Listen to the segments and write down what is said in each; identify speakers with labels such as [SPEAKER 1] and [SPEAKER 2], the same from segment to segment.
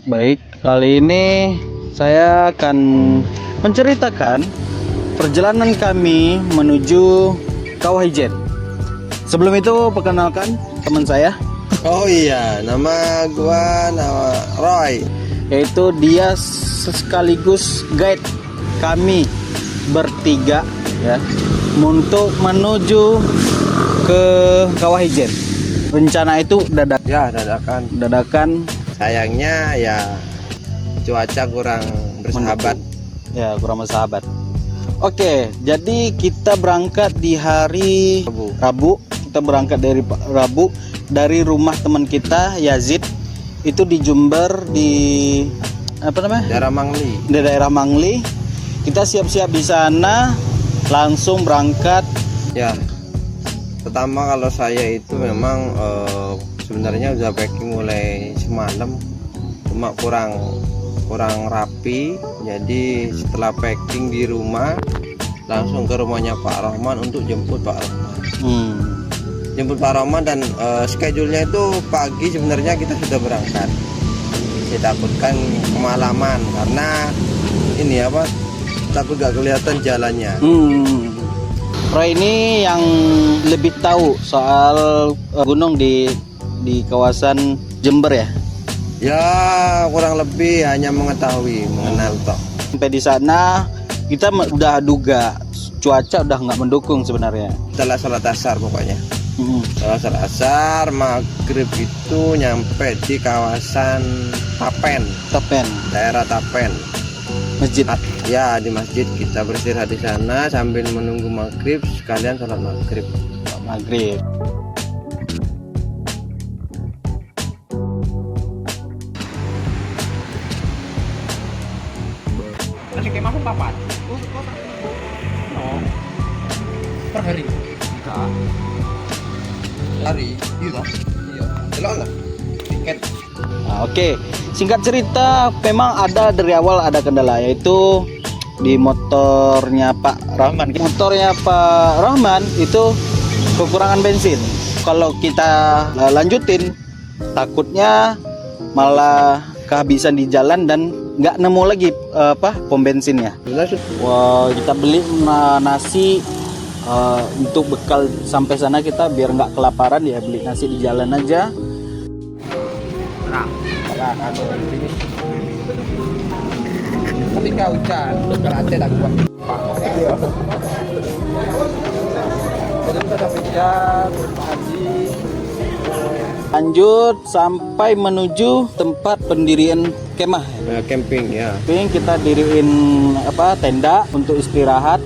[SPEAKER 1] Baik, kali ini saya akan menceritakan perjalanan kami menuju Kawah Ijen. Sebelum itu, perkenalkan teman saya,
[SPEAKER 2] Oh iya, nama Roy.
[SPEAKER 1] yaitu dia sekaligus guide kami bertiga ya untuk menuju ke Kawah Ijen. Rencana itu
[SPEAKER 2] Ya, dadakan. Sayangnya ya cuaca kurang bersahabat.
[SPEAKER 1] Ya, kurang bersahabat. Oke, jadi kita berangkat di hari Rabu. Kita berangkat dari Rabu dari rumah teman kita Yazid itu di Jember, di apa namanya?
[SPEAKER 2] Daerah Mangli.
[SPEAKER 1] Di daerah Mangli. Kita siap-siap di sana, langsung berangkat.
[SPEAKER 2] Ya. Pertama kalau saya itu memang sebenarnya udah packing mulai semalam, cuma kurang rapi. Jadi setelah packing di rumah, langsung ke rumahnya Pak Rahman untuk jemput Pak Rahman. Jemput Pak Rahman dan schedule-nya itu pagi sebenarnya kita sudah berangkat. Saya takutkan kemalaman karena ini apa? Takut gak kelihatan jalannya.
[SPEAKER 1] Roy ini yang lebih tahu soal gunung di kawasan Jember ya.
[SPEAKER 2] Ya kurang lebih hanya mengetahui, mengenal toh.
[SPEAKER 1] Sampai di sana kita udah duga cuaca udah nggak mendukung sebenarnya.
[SPEAKER 2] Setelah sholat asar pokoknya. Setelah sholat asar maghrib itu nyampe di kawasan Tapen, daerah Tapen.
[SPEAKER 1] Masjid.
[SPEAKER 2] Ya di masjid kita beristirahat di sana sambil menunggu maghrib sekalian sholat maghrib.
[SPEAKER 1] Maghrib.
[SPEAKER 3] Nasi kemah pun papat. Oh. Per hari. Enggak. Hari. Iya. Iya. Delok lah. Tiket.
[SPEAKER 1] Nah, oke. Singkat cerita, memang ada dari awal ada kendala, yaitu di motornya Pak Rahman. Motornya Pak Rahman itu kekurangan bensin. Kalau kita lanjutin, takutnya malah kehabisan di jalan dan nggak nemu lagi pom bensinnya. Wah, kita beli nasi untuk bekal sampai sana, kita biar nggak kelaparan ya, beli nasi di jalan aja.
[SPEAKER 3] Ketika hujan, berarti tak kuat. Jadi kita hujan, haji.
[SPEAKER 1] Lanjut sampai menuju tempat pendirian kemah.
[SPEAKER 2] Camping ya.
[SPEAKER 1] Kita diriin tenda untuk istirahat.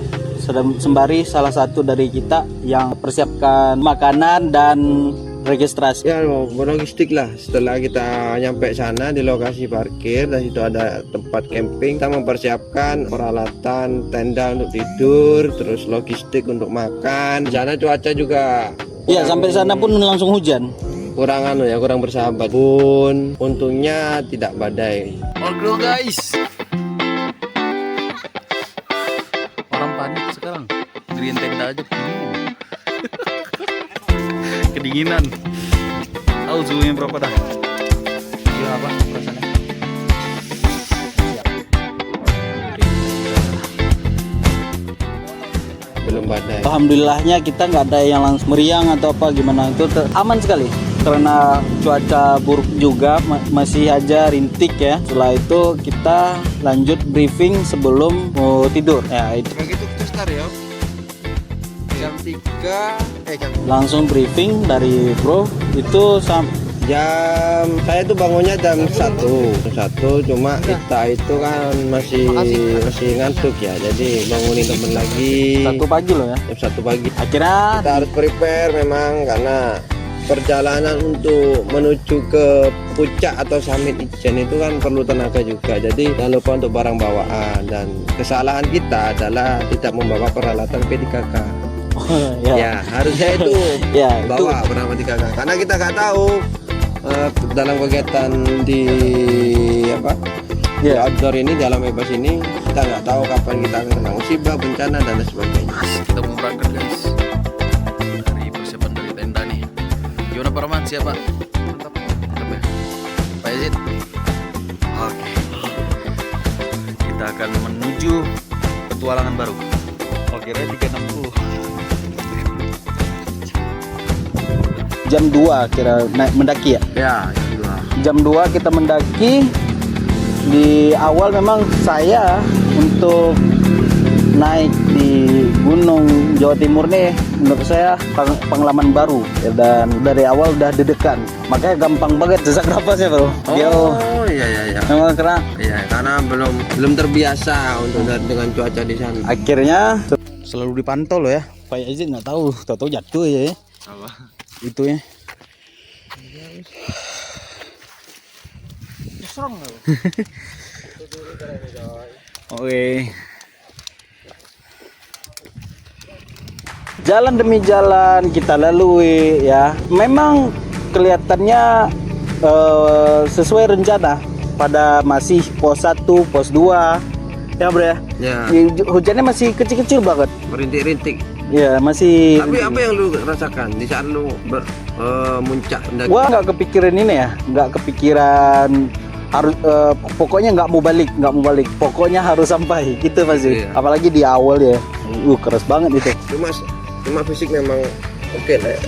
[SPEAKER 1] Sembari salah satu dari kita yang persiapkan makanan dan registrasi.
[SPEAKER 2] Ya logistik lah. Setelah kita nyampe sana di lokasi parkir, dan situ ada tempat camping, kita mempersiapkan peralatan tenda untuk tidur, terus logistik untuk makan. Di sana cuaca juga
[SPEAKER 1] Iya, sampai sana pun langsung hujan.
[SPEAKER 2] kurang bersahabat pun, untungnya tidak badai.
[SPEAKER 3] Oke guys. Orang panik sekarang. Diriin tenda aja bingung. Kedinginan. Tahu suhunya berapa dah? Iya apa rasanya?
[SPEAKER 2] Belum badai.
[SPEAKER 1] Alhamdulillahnya kita nggak ada yang langsung meriang atau apa gimana, itu aman sekali karena cuaca buruk juga, masih aja rintik ya. Setelah itu kita lanjut briefing sebelum mau tidur ya, itu
[SPEAKER 2] Begitu kita start ya. Jam 3
[SPEAKER 1] langsung briefing dari bro itu
[SPEAKER 2] saya itu bangunnya jam 1 cuma kita itu kan masih ngantuk ya, jadi bangunin temen lagi
[SPEAKER 1] 1 pagi loh ya.
[SPEAKER 2] jam 1 pagi.
[SPEAKER 1] Akhirnya
[SPEAKER 2] Kita harus prepare memang karena perjalanan untuk menuju ke puncak atau summit Ijen itu kan perlu tenaga juga, jadi jangan lupa untuk barang bawaan. Dan kesalahan kita adalah tidak membawa peralatan P3K. Ya harusnya itu
[SPEAKER 1] ya
[SPEAKER 2] bawa bernama 3K, karena kita nggak tahu dalam kegiatan di di outdoor ini, di alam bebas ini, kita nggak tahu kapan kita akan kena musibah, bencana dan lain sebagainya.
[SPEAKER 3] Kita mau berangkat guys. Dari persiapan dari tenda nih. Gimana Pak Rahman, siap Pak? Mantap ya. Pak Yazid. Oke. Kita akan menuju petualangan baru. Oke, 360.
[SPEAKER 1] Jam 2 kira naik mendaki ya.
[SPEAKER 2] Ya,
[SPEAKER 1] Jam 2 kita mendaki. Di awal memang saya untuk naik di Gunung Jawa Timur nih, menurut saya pengalaman baru ya, dan dari awal udah deg-degan, makanya gampang banget sesak napasnya bro.
[SPEAKER 2] Oh iya.
[SPEAKER 1] Memang
[SPEAKER 2] Karena belum terbiasa untuk dengan cuaca di sana.
[SPEAKER 1] akhirnya selalu dipantau loh ya. Pak Yazid nggak tahu, tahu jatuh ya.
[SPEAKER 3] Apa?
[SPEAKER 1] Itu ya. Oke. Jalan demi jalan kita lalui ya. Memang kelihatannya sesuai rencana. Pada masih pos 1, pos 2 ya bro ya.
[SPEAKER 2] Ya.
[SPEAKER 1] Hujannya masih kecil-kecil banget.
[SPEAKER 2] Rintik-rintik.
[SPEAKER 1] Ya masih.
[SPEAKER 2] Tapi apa yang lu rasakan di saat lu muncak mendaki?
[SPEAKER 1] Gua nggak kepikiran ini ya, nggak kepikiran harus pokoknya nggak mau balik, pokoknya harus sampai gitu pasti.
[SPEAKER 2] Iya.
[SPEAKER 1] Apalagi di awal ya, keras banget itu.
[SPEAKER 2] Cuma fisik memang oke lah ya.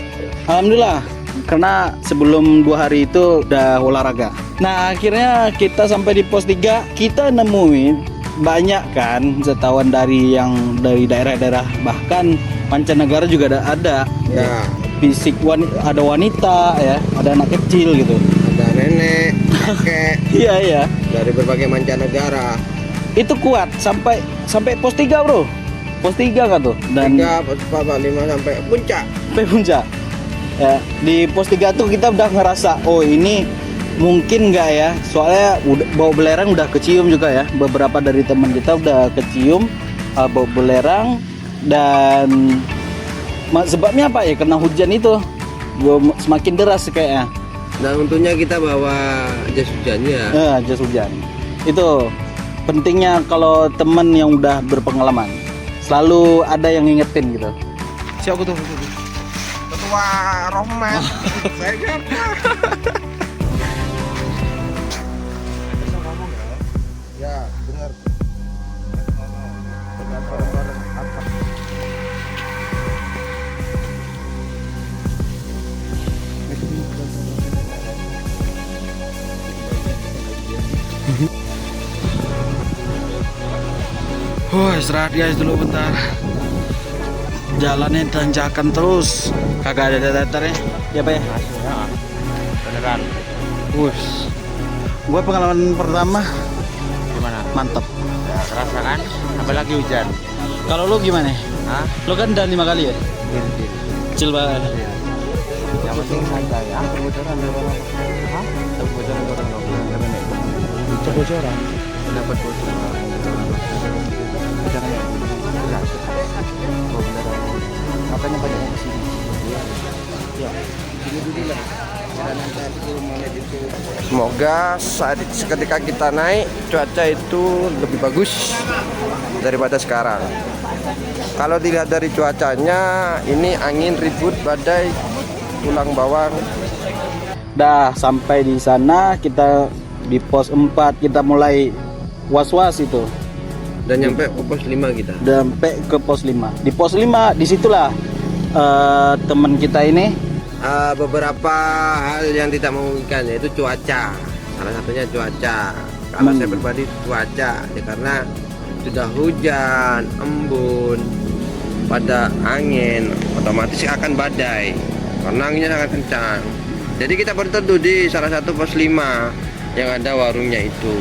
[SPEAKER 1] Alhamdulillah, karena sebelum 2 hari itu udah olahraga. Nah akhirnya kita sampai di pos 3, kita nemuin banyak kan wisatawan dari daerah-daerah, bahkan mancanegara juga ada.
[SPEAKER 2] Ya.
[SPEAKER 1] Fisik ada wanita ya, ada anak kecil gitu.
[SPEAKER 2] Ada nenek, kakek
[SPEAKER 1] Iya.
[SPEAKER 2] dari berbagai mancanegara.
[SPEAKER 1] Itu kuat sampai pos 3 bro, pos 3 kan tuh, dan
[SPEAKER 2] 3, pos 4, 5 sampai puncak.
[SPEAKER 1] sampai puncak ya. Di pos 3 tuh kita udah ngerasa oh ini mungkin nggak ya, soalnya bau belerang udah kecium juga ya, beberapa dari teman kita udah kecium bau belerang. Dan sebabnya apa ya, karena hujan itu semakin deras kayaknya.
[SPEAKER 2] Dan untungnya kita bawa jas hujannya.
[SPEAKER 1] Jas hujan itu pentingnya. Kalau teman yang udah berpengalaman selalu ada yang ngingetin gitu.
[SPEAKER 3] Siapa tuh?
[SPEAKER 2] Ketua Rohman. Saya siapa? Ya, benar.
[SPEAKER 3] Istirahat guys dulu bentar. Jalannya tanjakan terus, kagak ada datarnya.
[SPEAKER 1] Ya Pak ya.
[SPEAKER 3] Beneran.
[SPEAKER 1] Gua pengalaman pertama
[SPEAKER 3] Gimana?
[SPEAKER 1] mantap.
[SPEAKER 3] Ya, kerasa kan? Apalagi hujan.
[SPEAKER 1] Kalau lu gimana?
[SPEAKER 3] Hah?
[SPEAKER 1] Lu kan udah 5 kali ya? Kecil banget.
[SPEAKER 3] Yang penting santai. Bocoran dari orang. Hah? Bocoran dari orang.
[SPEAKER 1] Bocoran.
[SPEAKER 3] Dapat bocoran.
[SPEAKER 1] Makanya banyak yang kesini. Ya.
[SPEAKER 2] Semoga ketika kita naik cuaca itu lebih bagus daripada sekarang. Kalau dilihat dari cuacanya, ini angin ribut, badai, tulang bawang.
[SPEAKER 1] Dah sampai di sana, kita di pos 4 kita mulai was-was itu.
[SPEAKER 2] Dan nyampe ke pos 5 kita.
[SPEAKER 1] Sampai ke pos 5. Di pos 5 disitulah teman kita ini
[SPEAKER 2] Beberapa hal yang tidak memungkinkan, yaitu cuaca. Salah satunya cuaca. Kalau saya pribadi cuaca ya, karena sudah hujan, embun, pada angin, otomatis akan badai karena anginnya sangat kencang. Jadi kita berteduh di salah satu pos 5 yang ada warungnya itu.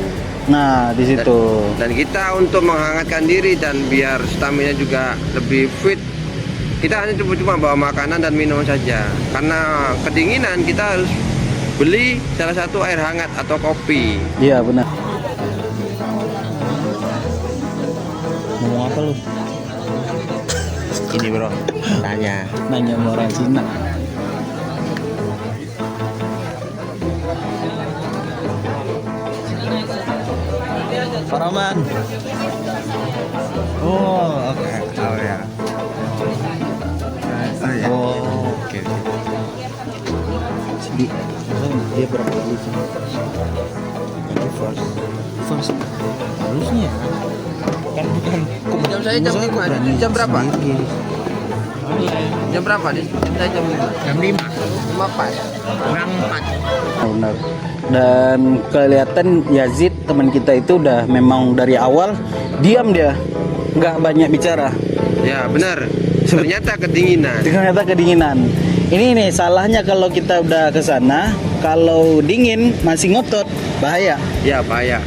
[SPEAKER 1] Nah di situ.
[SPEAKER 2] Dan kita untuk menghangatkan diri dan biar stamina juga lebih fit, kita hanya cuma bawa makanan dan minum saja. Karena kedinginan kita harus beli salah satu air hangat atau kopi.
[SPEAKER 1] Iya benar. Ngomong apa lu?
[SPEAKER 2] Ini bro, tanya.
[SPEAKER 1] Nanya sama orang Cina. Pak Rahman.
[SPEAKER 2] Oh, oke. Oh ya.
[SPEAKER 1] Oh,
[SPEAKER 2] Oke.
[SPEAKER 1] dia berapa kali sih?
[SPEAKER 3] First harusnya kan bukan
[SPEAKER 2] Jam saya jam 5. Jam berapa? Jam berapa? Saya jam 5.
[SPEAKER 3] jam 5
[SPEAKER 2] Jam apa ya?
[SPEAKER 3] kurang 4.
[SPEAKER 1] Benar. Dan kelihatan Yazid teman kita itu udah memang dari awal diam dia, nggak banyak bicara.
[SPEAKER 2] Ya benar. Ternyata kedinginan.
[SPEAKER 1] Ternyata kedinginan. Ini nih salahnya kalau kita udah ke sana, kalau dingin masih ngotot, bahaya.
[SPEAKER 2] Ya bahaya.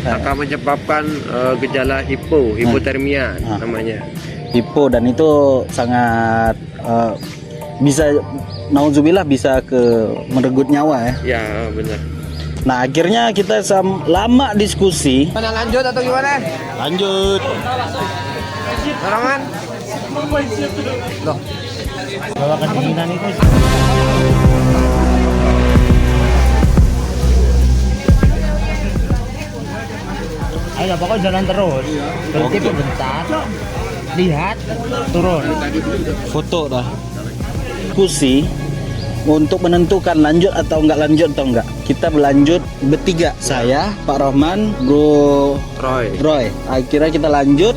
[SPEAKER 2] Akan menyebabkan gejala hipotermia
[SPEAKER 1] Ah.
[SPEAKER 2] namanya.
[SPEAKER 1] Hipo, dan itu sangat bisa, nauzubillah, bisa ke merenggut nyawa ya.
[SPEAKER 2] Ya benar.
[SPEAKER 1] Nah akhirnya kita lama diskusi.
[SPEAKER 2] Mana lanjut atau gimana?
[SPEAKER 1] Lanjut.
[SPEAKER 2] Dorongan? Loh,
[SPEAKER 3] Bahwa kedinginan itu ayo pokoknya jalan terus. Berhenti bentar. Lihat, turun.
[SPEAKER 1] Foto dah. Diskusi untuk menentukan lanjut atau enggak. Kita berlanjut bertiga, saya, Pak Rohman, Bro
[SPEAKER 2] Roy.
[SPEAKER 1] Akhirnya kita lanjut,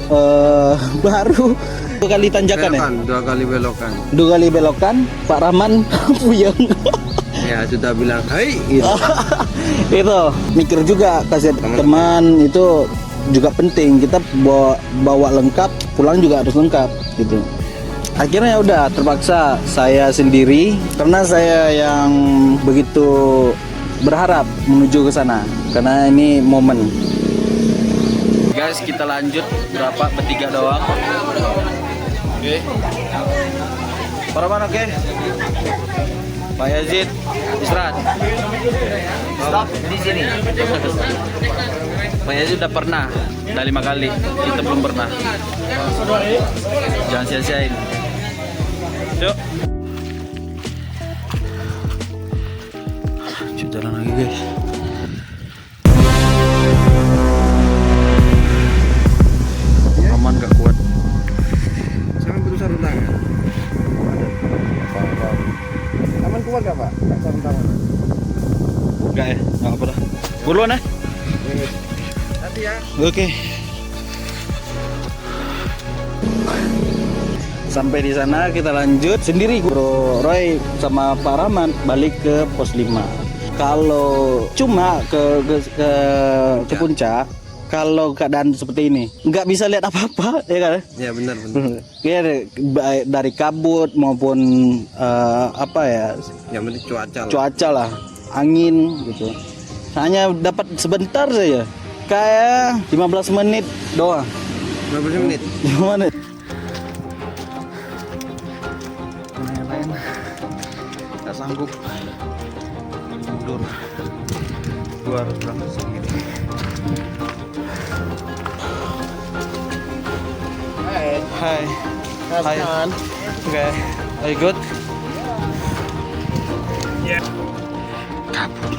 [SPEAKER 1] baru 2 kali tanjakan ya.
[SPEAKER 2] Belokan, 2 kali belokan.
[SPEAKER 1] 2 kali belokan, Pak Rahman puyeng.
[SPEAKER 2] Ya sudah bilang, hai gitu.
[SPEAKER 1] Itu mikir juga, kasih teman itu juga penting. Kita bawa lengkap, pulang juga harus lengkap gitu. Akhirnya ya udah terpaksa saya sendiri karena saya yang begitu berharap menuju ke sana karena ini momen. Guys, kita lanjut berapa? Bertiga doang. Oke. Para mana oke? Pak Yazid, istirahat. Stop di sini. Pak Yazid udah pernah, udah 5 kali. Kita belum pernah. Jangan sia-siain. Yuk. Jalan lagi guys. Aman gak kuat.
[SPEAKER 2] Saya butuh sarung tangan. Aman kuat gak Pak? Gak sarung tangan.
[SPEAKER 1] Enggak ya, enggak apa-apa dah. Buruan ya.
[SPEAKER 2] Hati ya.
[SPEAKER 1] Oke. Sampai di sana kita lanjut sendiri, Bro Roy sama Pak Rahman balik ke pos 5. Kalau cuma ke puncak, kalau keadaan seperti ini nggak bisa lihat apa-apa ya kan?
[SPEAKER 2] Ya benar.
[SPEAKER 1] Kayak dari kabut maupun apa ya,
[SPEAKER 2] Yang penting cuaca lah.
[SPEAKER 1] cuaca lah, angin gitu. Hanya dapat sebentar saja, kayak 15 menit doang.
[SPEAKER 2] 15 menit.
[SPEAKER 1] 5 menit. Nggak sanggup mundur, gua harus berangkat sendiri. Hai. Oke, are you good? Yeah. Kabur.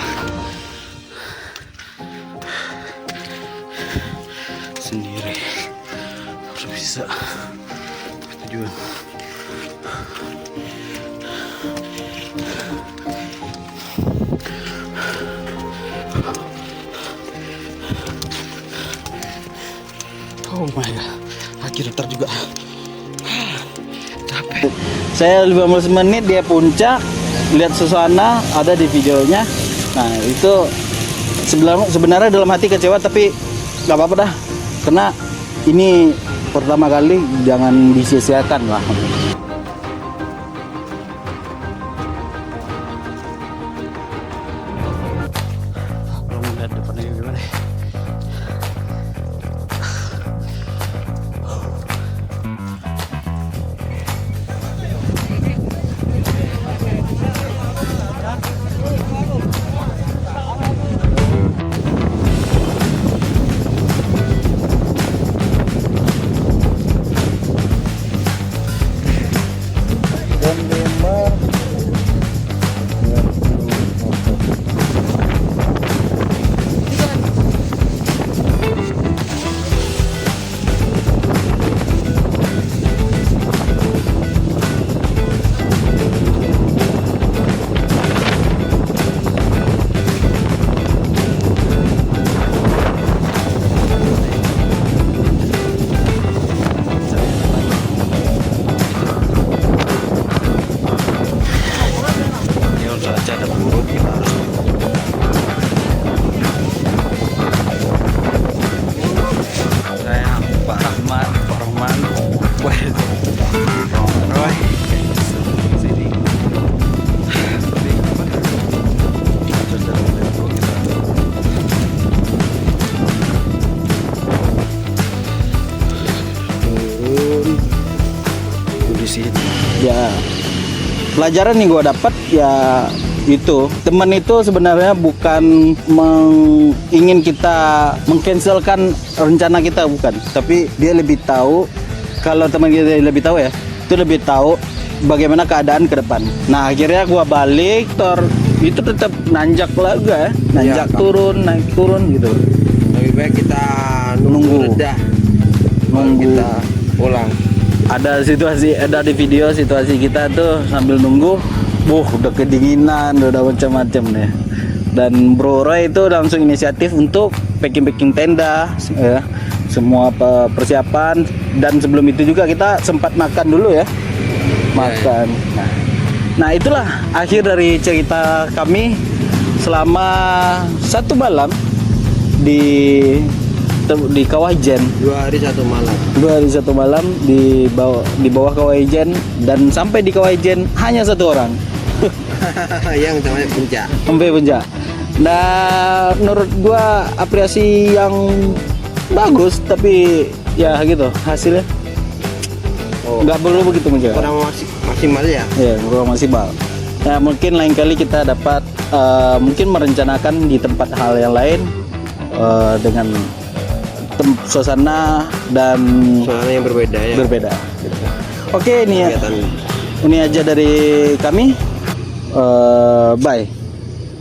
[SPEAKER 1] Sendiri harus bisa tujuan. Oh my god, akhirnya ntar juga capek. Saya 15 menit dia puncak, lihat suasana ada di videonya. Nah itu sebenarnya dalam hati kecewa, tapi nggak apa-apa dah, karena ini pertama kali, jangan disia-siakan lah. Belum lihat depannya gimana.
[SPEAKER 3] Rahman, Pak Rahman, Roy, sini.
[SPEAKER 1] Di sini. Ya, pelajaran nih gue dapat ya itu teman itu sebenarnya bukan ingin kita mengcancelkan rencana kita, bukan, tapi dia lebih tahu, kalau teman kita lebih tahu ya, itu lebih tahu bagaimana keadaan ke depan. Nah akhirnya gua balik itu tetap nanjak lagi ya, nanjak
[SPEAKER 2] Iya,
[SPEAKER 1] turun naik turun gitu.
[SPEAKER 2] Lebih baik kita
[SPEAKER 1] Nunggu.
[SPEAKER 2] nunggu reda, baru
[SPEAKER 1] Nunggu.
[SPEAKER 2] kita pulang.
[SPEAKER 1] Ada di video situasi kita tuh sambil nunggu, udah kedinginan, udah macam-macam deh. Dan Bro Roy itu langsung inisiatif untuk packing tenda, ya, semua persiapan. Dan sebelum itu juga kita sempat makan dulu ya, makan. Nah itulah akhir dari cerita kami selama 1 malam di Kawah Ijen.
[SPEAKER 2] 2 hari 1 malam.
[SPEAKER 1] 2 hari 1 malam di bawah Kawah Ijen, dan sampai di Kawah Ijen hanya 1 orang.
[SPEAKER 2] Yang namanya puncak.
[SPEAKER 1] Sampai puncak. Nah, menurut gua apresiasi yang bagus, tapi ya gitu hasilnya nggak perlu begitu mungkin.
[SPEAKER 2] Kurang maksimal ya.
[SPEAKER 1] Ya, kurang maksimal. Ya mungkin lain kali kita dapat mungkin merencanakan di tempat hal yang lain dengan suasana dan
[SPEAKER 2] Suasana yang berbeda ya.
[SPEAKER 1] berbeda. Oke, ini ya.
[SPEAKER 2] Kegiatan
[SPEAKER 1] Ini aja dari kami. Bye.